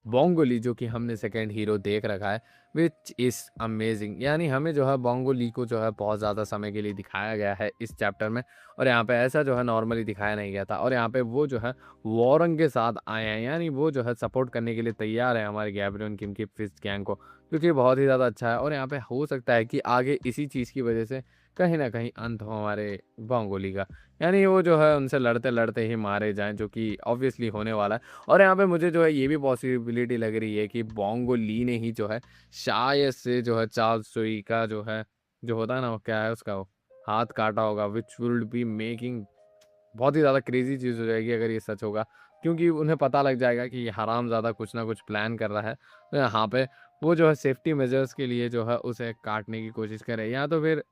Bongo ली जो कि हमने सेकंड हीरो देख रखा है, विच इज़ अमेजिंग। यानी हमें जो है बोंगो ली को जो है बहुत ज़्यादा समय के लिए दिखाया गया है इस चैप्टर में, और यहाँ पे ऐसा जो है नॉर्मली दिखाया नहीं गया था, और यहाँ पे वो जो है वॉरंग के साथ आए हैं, यानी वो जो है सपोर्ट करने के लिए तैयार है हमारे गैब्रियन किम की फिस्ट गैंग को, जो कि बहुत ही ज़्यादा अच्छा है। और यहाँ पे हो सकता है कि आगे इसी चीज़ की वजह से कहीं न कहीं अंत हो हमारे बोंगो ली का, यानी वो जो है उनसे लड़ते-लड़ते ही मारे जाएँ, जो कि ऑब्वियसली होने वाला है। और यहाँ पे मुझे जो है ये भी पॉसिबिलिटी लग रही है कि बोंगो ली ने ही जो है शायद से जो है चार्ल्स सोई का जो है, जो होता है ना, वो क्या है उसका वो हाथ काटा होगा, विच विल बी मेकिंग बहुत ही ज़्यादा क्रेज़ी चीज़ हो जाएगी अगर ये सच होगा। क्योंकि उन्हें पता लग जाएगा कि ये हरामज़ादा कुछ ना कुछ प्लान कर रहा है। तो यहाँ पे वो जो है सेफ्टी मेजर्स के लिए जो है उसे काटने की कोशिश करे, या तो फिर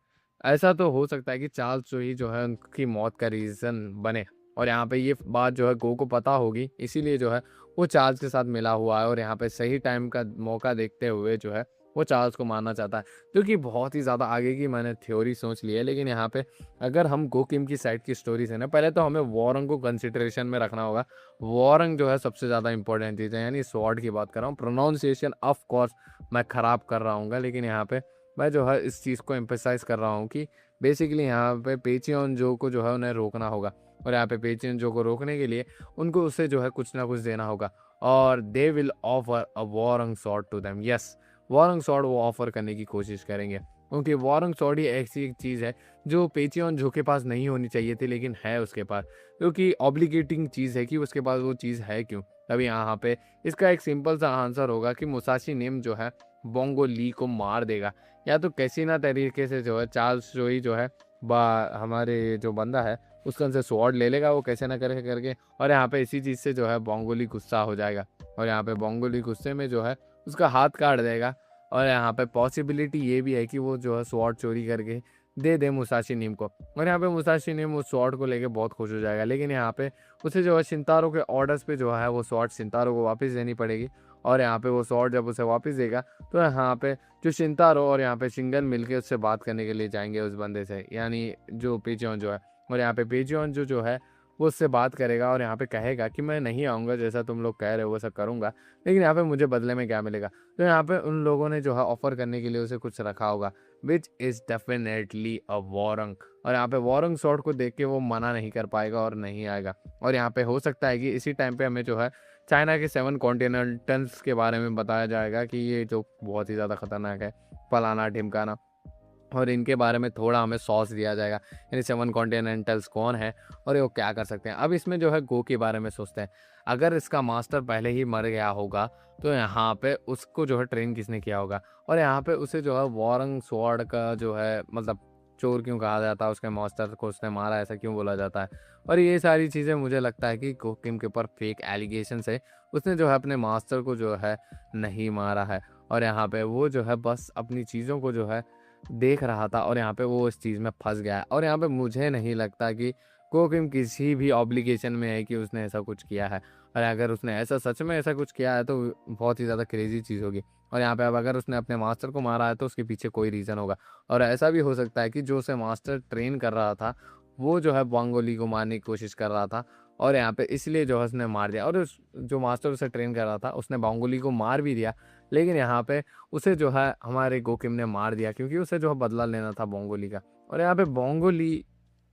ऐसा तो हो सकता है कि चार्ल्स चोई जो है उनकी मौत का रीज़न बने। और यहाँ पे ये बात जो है गो को पता होगी, इसीलिए जो है वो चार्ल्स के साथ मिला हुआ है, और यहाँ पे सही टाइम का मौका देखते हुए जो है वो चार्ल्स को मारना चाहता है। जो कि बहुत ही ज़्यादा आगे की मैंने थ्योरी सोच ली है, लेकिन यहाँ पे अगर हम गो किम की साइड की स्टोरी से ना, पहले तो हमें वॉरंग को कंसिडरेशन में रखना होगा। वॉरंग जो है सबसे ज़्यादा इंपॉर्टेंट चीज़ है, यानी स्वॉर्ड की बात कर रहा हूँ। प्रोनाउंसिएशन ऑफ कोर्स मैं ख़राब कर रहा हूँगा, लेकिन यहाँ पे मैं जो है इस चीज़ को एम्फसाइज़ कर रहा हूँ कि बेसिकली यहाँ पे पेचियन जो को जो है उन्हें रोकना होगा, और यहाँ पे पेचियन जो को रोकने के लिए उनको उससे जो है कुछ ना कुछ देना होगा, और they will offer a warang sword to them. Yes, warang sword वो ऑफर करने की कोशिश करेंगे, क्योंकि वॉरंग स्वॉर्ड ही ऐसी एक चीज़ है जो पेचियन जो के पास नहीं होनी चाहिए थी, लेकिन है उसके पास, क्योंकि ऑब्लिगेटिंग चीज़ है कि उसके पास वो चीज़ है क्यों। तभी यहाँ पे इसका एक सिंपल सा आंसर होगा कि मुसाशी नेम जो है बोंगो ली को मार देगा, या तो कैसी ना तरीके से जो है चार्ल्स जोई जो है बा हमारे जो बंदा है उसका से स्वॉर्ड ले लेगा वो कैसे ना करके करके, और यहाँ पे इसी चीज़ से जो है बोंगो ली गुस्सा हो जाएगा, और यहाँ पे बोंगो ली गुस्से में जो है उसका हाथ काट देगा। और यहाँ पे पॉसिबिलिटी ये भी है कि वो जो है स्वॉर्ड चोरी करके दे दे मुसाशी नीम को, और यहाँ पे मुसाशी नीम उस स्वॉर्ड को लेके बहुत खुश हो जाएगा, लेकिन यहाँ पे उसे जो है शिंतारो के ऑर्डर्स पे जो है वो स्वॉर्ड शिंतारो को वापस देनी पड़ेगी। और यहाँ पे वो स्वॉर्ड जब उसे वापस देगा तो यहाँ पे जो शिंतारो और यहाँ पे शिंगन मिलके उससे बात करने के लिए जाएंगे उस बंदे से, यानी जो पेचियन जो है। और यहाँ पे पेचियन जो है वो उससे बात करेगा, और यहाँ पे कहेगा कि मैं नहीं आऊँगा जैसा तुम लोग कह रहे हो वैसा करूँगा, लेकिन यहाँ पे मुझे बदले में क्या मिलेगा। तो यहाँ पे उन लोगों ने जो है ऑफर करने के लिए उसे कुछ रखा होगा, विच इज़ डेफिनेटली अ वॉरंग। और यहाँ पे वॉरंग शॉट को देख के वो मना नहीं कर पाएगा और नहीं आएगा। और यहाँ पे हो सकता है कि इसी टाइम पे हमें जो है चाइना के 7 कॉन्टिनेंटल्स के बारे में बताया जाएगा कि ये जो बहुत ही ज़्यादा खतरनाक है, फलाना ढिमकाना, और इनके बारे में थोड़ा हमें सॉस दिया जाएगा, यानी 7 कॉन्टिनेंटल्स कौन है और ये वो क्या कर सकते हैं। अब इसमें जो है गो के बारे में सोचते हैं, अगर इसका मास्टर पहले ही मर गया होगा तो यहाँ पे उसको जो है ट्रेन किसने किया होगा, और यहाँ पे उसे जो है वॉरंग स्वॉर्ड का जो है मतलब चोर क्यों कहा जाता है, उसके मास्टर को उसने मारा ऐसा क्यों बोला जाता है। और ये सारी चीज़ें मुझे लगता है कि गो किम के ऊपर फेक एलिगेशन है, उसने जो है अपने मास्टर को जो है नहीं मारा है, और यहाँ पे वो जो है बस अपनी चीज़ों को जो है देख रहा था, और यहाँ पे वो इस चीज़ में फँस गया है। और यहाँ पे मुझे नहीं लगता कि कोकिम किसी भी ऑब्लिगेशन में है कि उसने ऐसा कुछ किया है, और अगर उसने ऐसा सच में ऐसा कुछ किया है तो बहुत ही ज़्यादा क्रेज़ी चीज़ होगी। और यहाँ पे अब अगर उसने अपने मास्टर को मारा है तो उसके पीछे कोई रीज़न होगा, और ऐसा भी हो सकता है कि जो उसे मास्टर ट्रेन कर रहा था वो जो है बोंगो ली को मारने की कोशिश कर रहा था, और यहाँ पे इसलिए जो है उसने मार दिया, और उस जो मास्टर उसे ट्रेन कर रहा था उसने बोंगो ली को मार भी दिया, लेकिन यहाँ पे उसे जो है हमारे गोकिम ने मार दिया, क्योंकि उसे जो है बदला लेना था बोंगोली का। और यहाँ पे बोंगोली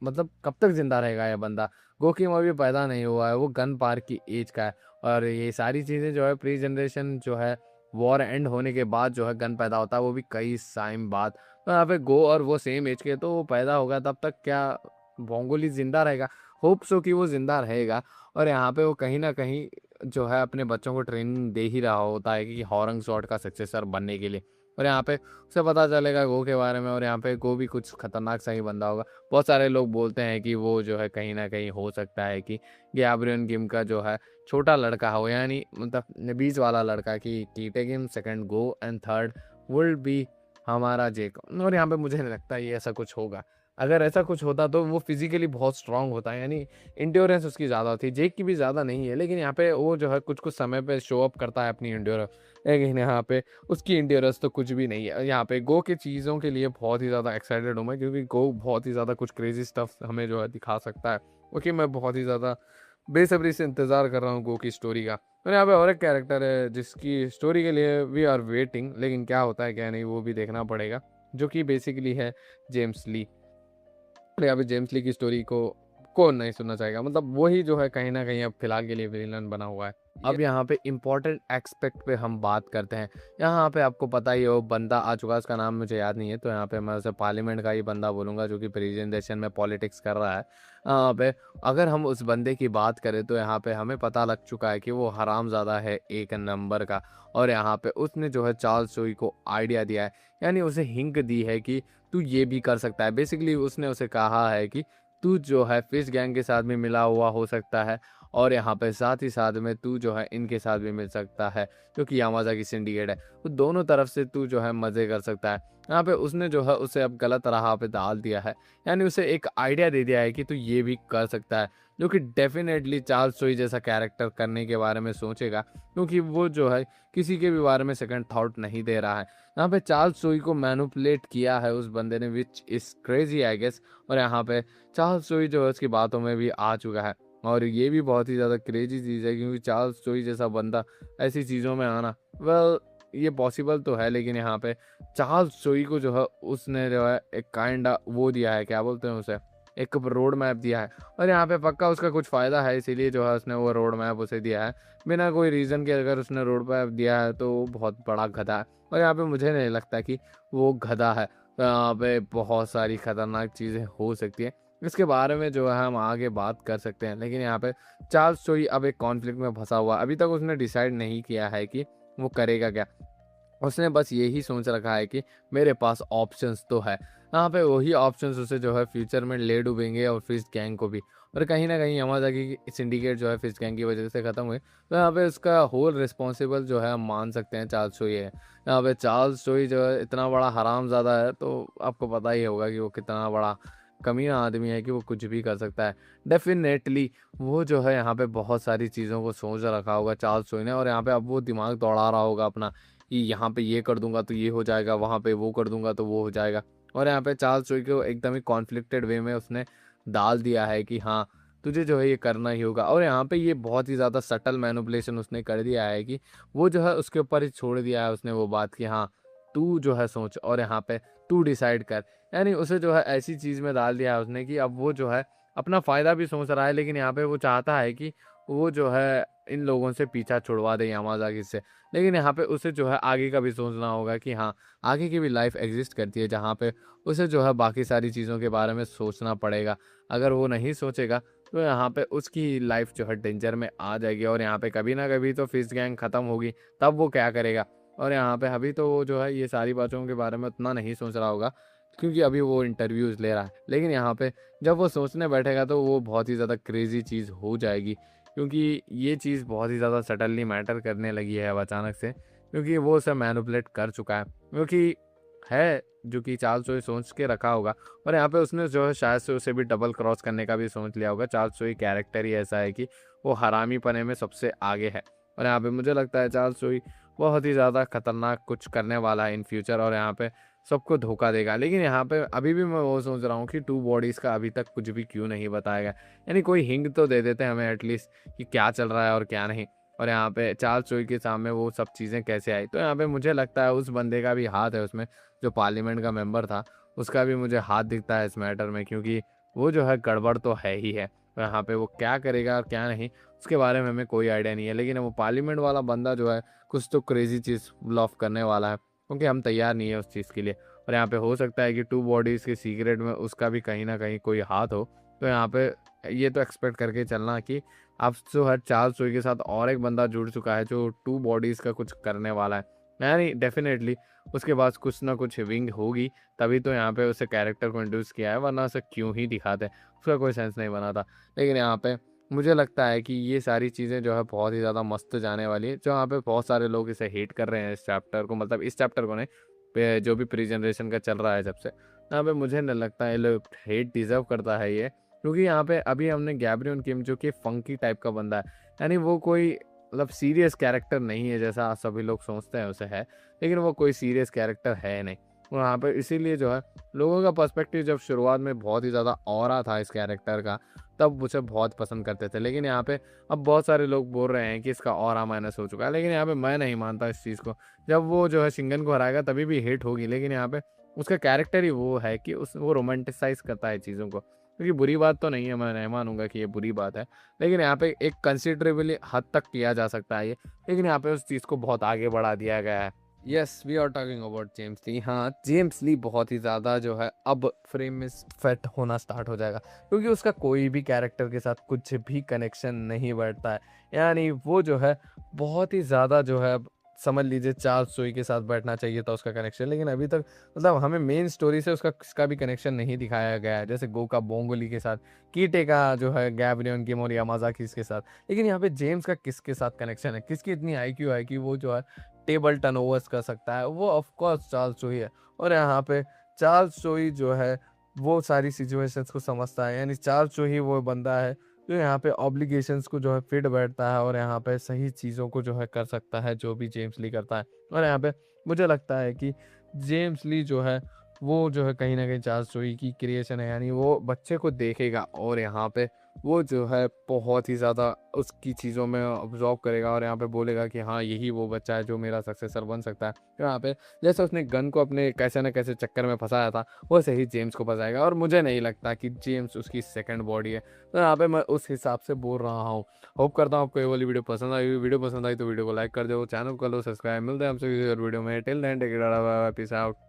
मतलब कब तक जिंदा रहेगा ये बंदा, गोकिम अभी पैदा नहीं हुआ है, वो गन पार की एज का है, और ये सारी चीज़ें जो है प्री जनरेशन जो है वॉर एंड होने के बाद जो है गन पैदा होता है, वो भी कई टाइम बाद। तो यहाँ पे गो और वो सेम एज के, तो वो पैदा होगा तब तक क्या बोंगोली जिंदा रहेगा? होप सो कि वो जिंदा रहेगा। और यहाँ पे वो कहीं ना कहीं जो है अपने बच्चों को ट्रेनिंग दे ही रहा होता है कि हॉरंग स्वॉर्ड का सक्सेसर बनने के लिए। और यहाँ पे उसे पता चलेगा गो के बारे में, और यहाँ पे गो भी कुछ खतरनाक सा ही बंदा होगा। बहुत सारे लोग बोलते हैं कि वो जो है कहीं ना कहीं हो सकता है कि गैब्रियन किम का जो है छोटा लड़का हो, यानी मतलब बीच वाला लड़का, कि कीटे Kim second go and third would be हमारा जेक। और यहाँ पे मुझे नहीं लगता ये ऐसा कुछ होगा। अगर ऐसा कुछ होता तो वो फिजिकली बहुत स्ट्रांग होता है, यानी इंड्योरेंस उसकी ज़्यादा होती है, जेक की भी ज़्यादा नहीं है, लेकिन यहाँ पे वो जो है कुछ कुछ समय पे शो अप करता है अपनी इंड्योरेंस, लेकिन यहाँ पे उसकी इंड्योरेंस तो कुछ भी नहीं है। यहाँ पे गो के चीज़ों के लिए बहुत ही ज़्यादा एक्साइटेड हूँ मैं, क्योंकि गो बहुत ही ज़्यादा कुछ क्रेजी स्टफ हमें जो है दिखा सकता है, क्योंकि मैं बहुत ही ज़्यादा बेसब्री से इंतज़ार कर रहा हूँ गो की स्टोरी का। और यहाँ पे और एक कैरेक्टर है जिसकी स्टोरी के लिए वी आर वेटिंग, लेकिन क्या होता है क्या नहीं वो भी देखना पड़ेगा, जो कि बेसिकली है जेम्स ली। और यहाँ पे जेम्स ली की स्टोरी को कौन नहीं सुनना चाहेगा, मतलब वही जो है कहीं न कहीं अब फिलहाल के लिए विलेन बना हुआ है। अब यहाँ पे इम्पोर्टेंट एस्पेक्ट पे हम बात करते हैं। यहाँ पे आपको पता ही है वो बंदा आ चुका है, उसका नाम मुझे याद नहीं है, तो यहाँ पे मैं उसे पार्लियामेंट का ही बंदा बोलूँगा जो कि प्रेजेंटेशन में पॉलिटिक्स कर रहा है। यहाँ पे अगर हम उस बंदे की बात करें तो यहाँ पे हमें पता लग चुका है कि वो हरामज़ादा है एक नंबर का। और यहाँ पे उसने जो है चार्ल्स चोई को आइडिया दिया है, यानी उसे हिंट दी है कि तू ये भी कर सकता है। बेसिकली उसने उसे कहा है कि तू जो है फिश गैंग के साथ भी मिला हुआ हो सकता है, और यहाँ पे साथ ही साथ में तू जो है इनके साथ भी मिल सकता है, जो कि यामाज़ा की सिंडिकेट है। तो दोनों तरफ से तू जो है मज़े कर सकता है। यहाँ पे उसने जो है उसे अब गलत राह पे डाल दिया है, यानी उसे एक आइडिया दे दिया है कि तू ये भी कर सकता है, जो कि डेफ़िनेटली चार्ल्स चोई जैसा कैरेक्टर करने के बारे में सोचेगा, क्योंकि वो जो है किसी के भी बारे में सेकंड थॉट नहीं दे रहा है। यहाँ पे चार्ल्स चोई को मैनिपुलेट किया है उस बंदे ने, which is crazy I guess. और यहाँ पे चार्ल्स चोई जो है उसकी बातों में भी आ चुका है, और ये भी बहुत ही ज़्यादा क्रेज़ी चीज़ है, क्योंकि चार्ल्स चोई जैसा बंदा ऐसी चीज़ों में आना, वेल ये पॉसिबल तो है, लेकिन यहाँ पे चार्ल्स चोई को जो है उसने जो है एक काइंडा वो दिया है, क्या बोलते हैं उसे, एक रोड मैप दिया है। और यहाँ पे पक्का उसका कुछ फ़ायदा है, इसीलिए जो है उसने वो रोड मैप उसे दिया है। बिना कोई रीज़न के अगर उसने रोड मैप दिया है तो वो बहुत बड़ा गधा है, और यहाँ पे मुझे नहीं लगता कि वो गधा है। तो यहाँ पे बहुत सारी खतरनाक चीज़ें हो सकती हैं, इसके बारे में जो है हम आगे बात कर सकते हैं। लेकिन यहाँ पे चार्ल्स चोई अब एक कॉन्फ्लिक्ट में फंसा हुआ है। अभी तक उसने डिसाइड नहीं किया है कि वो करेगा क्या। उसने बस यही सोच रखा है कि मेरे पास ऑप्शंस तो है। यहाँ पे वही ऑप्शंस उसे जो है फ्यूचर में ले डूबेंगे, और फिश गैंग को भी। और कहीं न कहीं यामाज़ाकी की सिंडिकेट जो है फिश गैंग की वजह से ख़त्म हुई। तो यहाँ पे उसका होल रिस्पॉन्सिबल जो है हम मान सकते हैं चार्ल्स चोई है। यहाँ पे चार्ल्स चोई जो है इतना बड़ा हरामज़ादा है, तो आपको पता ही होगा कि वो कितना बड़ा कमीना आदमी है कि वो कुछ भी कर सकता है। डेफ़िनेटली वो जो है यहाँ पे बहुत सारी चीज़ों को सोच रखा होगा चार्ल्स चोई ने, और यहाँ पे अब वो दिमाग दौड़ा रहा होगा अपना कि यहाँ पे ये कर दूँगा तो ये हो जाएगा, वहाँ पे वो कर दूँगा तो वो हो जाएगा। और यहाँ पे चार्ल्स चोई को एकदम ही कॉन्फ्लिक्टेड वे में उसने डाल दिया है कि हाँ, तुझे जो है ये करना ही होगा। और यहाँ पे ये बहुत ही ज़्यादा सटल मैनिपुलेशन उसने कर दिया है कि वो जो है उसके ऊपर ही छोड़ दिया है उसने वो बात कि हाँ, तू जो है सोच और यहाँ पे तू डिसाइड कर। यानी उसे जो है ऐसी चीज़ में डाल दिया है उसने कि अब वो जो है अपना फ़ायदा भी सोच रहा है, लेकिन यहाँ पे वो चाहता है कि वो जो है इन लोगों से पीछा छुड़वा दे यामाज़ाकी से। लेकिन यहाँ पे उसे जो है आगे का भी सोचना होगा कि हाँ, आगे की भी लाइफ एग्जिस्ट करती है, जहाँ पे उसे जो है बाकी सारी चीज़ों के बारे में सोचना पड़ेगा। अगर वो नहीं सोचेगा तो यहाँ पे उसकी लाइफ जो है डेंजर में आ जाएगी, और यहाँ पे कभी ना कभी तो फिश गैंग ख़त्म होगी, तब वो क्या करेगा। और यहाँ पे अभी तो वो जो है ये सारी बातों के बारे में उतना नहीं सोच रहा होगा, क्योंकि अभी वो इंटरव्यूज़ ले रहा है। लेकिन यहाँ पे जब वो सोचने बैठेगा तो वो बहुत ही ज़्यादा क्रेज़ी चीज़ हो जाएगी, क्योंकि ये चीज़ बहुत ही ज़्यादा सडनली मैटर करने लगी है अब अचानक से, क्योंकि वो उसे मैनिपुलेट कर चुका है, क्योंकि है जो कि चार्ल्स चोई सोच के रखा होगा। और यहाँ पे उसने जो है शायद से उसे भी डबल क्रॉस करने का भी सोच लिया होगा। चार्ल्स चोई कैरेक्टर ही ऐसा है कि वो हरामी पने में सबसे आगे है, और यहाँ पे मुझे लगता है चार्ल्स चोई बहुत ही ज़्यादा खतरनाक कुछ करने वाला है इन फ्यूचर, और यहाँ पे सबको धोखा देगा। लेकिन यहाँ पे अभी भी मैं वो सोच रहा हूँ कि टू बॉडीज़ का अभी तक कुछ भी क्यों नहीं बताया गया, यानी कोई हिंट तो दे देते हैं हमें एटलीस्ट कि क्या चल रहा है और क्या नहीं। और यहाँ पे चार्ल्स चोई के सामने वो सब चीज़ें कैसे आई, तो यहाँ पे मुझे लगता है उस बंदे का भी हाथ है उसमें, जो पार्लियामेंट का मेंबर था, उसका भी मुझे हाथ दिखता है इस मैटर में, क्योंकि वो जो है गड़बड़ तो है ही है। तो यहाँ पे वो क्या करेगा और क्या नहीं, उसके बारे में हमें कोई आइडिया नहीं है। लेकिन वो पार्लियामेंट वाला बंदा जो है कुछ तो क्रेजी चीज़ पुल ऑफ करने वाला है, क्योंकि हम तैयार नहीं है उस चीज़ के लिए। और यहाँ पे हो सकता है कि टू बॉडीज़ के सीक्रेट में उसका भी कहीं न कहीं कोई हाथ हो। तो यहाँ पे ये तो एक्सपेक्ट करके चलना कि अब जो है चार्ल्स चोई के साथ और एक बंदा जुड़ चुका है जो टू बॉडीज़ का कुछ करने वाला है। यानी डेफ़िनेटली उसके पास कुछ ना कुछ विंग होगी, तभी तो यहाँ पे उसे कैरेक्टर को इंट्रोड्यूस किया है, वरना उसे क्यों ही दिखाते, उसका कोई सेंस नहीं बना था। लेकिन यहाँ पे मुझे लगता है कि ये सारी चीज़ें जो है बहुत ही ज़्यादा मस्त जाने वाली है, जो यहाँ पे बहुत सारे लोग इसे हेट कर रहे हैं इस चैप्टर को, मतलब इस चैप्टर को नहीं, जो भी प्री जनरेशन का चल रहा है जब से। यहाँ पे मुझे नहीं लगता है ये लोग हेट डिज़र्व करता है ये, क्योंकि यहाँ पे अभी हमने गैब्रियल किम जो कि फंकी टाइप का बंदा है, यानी वो कोई मतलब सीरियस कैरेक्टर नहीं है जैसा सभी लोग सोचते हैं उसे है, लेकिन वो कोई सीरियस कैरेक्टर है नहीं। वहाँ पे इसीलिए जो है लोगों का पर्सपेक्टिव जब शुरुआत में बहुत ही ज़्यादा ऑरा था इस कैरेक्टर का, तब उसे बहुत पसंद करते थे। लेकिन यहाँ पे अब बहुत सारे लोग बोल रहे हैं कि इसका ऑरा माइनस हो चुका है, लेकिन यहाँ पे मैं नहीं मानता इस चीज़ को। जब वो जो है शिंगन को हराएगा तभी भी हिट होगी, लेकिन यहाँ पे उसका कैरेक्टर ही वो है कि वो रोमांटिसाइज़ करता है चीज़ों को। क्योंकि बुरी बात तो नहीं है, मैं नहीं मानूँगा कि ये बुरी बात है। लेकिन यहाँ पे एक कंसिडरेबली हद तक किया जा सकता है ये, लेकिन यहाँ पे उस चीज़ को बहुत आगे बढ़ा दिया गया है। Yes, we are talking about James Lee. हाँ, जेम्स ली बहुत ही ज़्यादा जो है अब फ्रेम में फिट होना स्टार्ट हो जाएगा, क्योंकि उसका कोई भी कैरेक्टर के साथ कुछ भी कनेक्शन नहीं बैठता है। यानी वो जो है बहुत ही ज़्यादा जो है, समझ लीजिए चार्ल्स सोई के साथ बैठना चाहिए था उसका कनेक्शन, लेकिन अभी तक मतलब हमें मेन स्टोरी से उसका किसका भी कनेक्शन नहीं दिखाया गया है। जैसे गोका बोंगोली के साथ, कीटे का जो है गैब्रियन किम और यामाज़ाकी के साथ। लेकिन यहाँ पे जेम्स का किसके साथ कनेक्शन है, किसकी इतनी आईक्यू है कि वो जो है टेबल टर्नओवर्स कर सकता है, वो ऑफ कोर्स चार्ल्स चोई है। और यहाँ पे चार्ल्स चोई जो है वो सारी सिचुएशंस को समझता है। यानी चार्ल्स चोई वो बंदा है जो यहाँ पे ऑब्लिगेशंस को जो है फिट बैठता है और यहाँ पे सही चीज़ों को जो है कर सकता है, जो भी जेम्स ली करता है। और यहाँ पे मुझे लगता है कि जेम्स ली जो है वो जो है कहीं न कहीं चार्ल्स चोई की क्रिएशन है। यानी वो बच्चे को देखेगा और यहाँ पे वो जो है बहुत ही ज़्यादा उसकी चीज़ों में ऑब्ज़र्व करेगा और यहाँ पे बोलेगा कि हाँ, यही वो बच्चा है जो मेरा सक्सेसर बन सकता है। तो यहाँ पे जैसे उसने गन को अपने कैसे न कैसे चक्कर में फँसाया था, वैसे ही जेम्स को फँसाएगा और मुझे नहीं लगता कि जेम्स उसकी सेकंड बॉडी है। तो यहाँ पे मैं उस हिसाब से बोल रहा हूँ। होप करता हूँ आपको ये वाली वीडियो पसंद आई। वीडियो पसंद आई तो वीडियो को लाइक कर दो, चैनल को कर लो सब्सक्राइब। मिलते हैं आपसे किसी और वीडियो में। Till then take care, bye bye, peace out.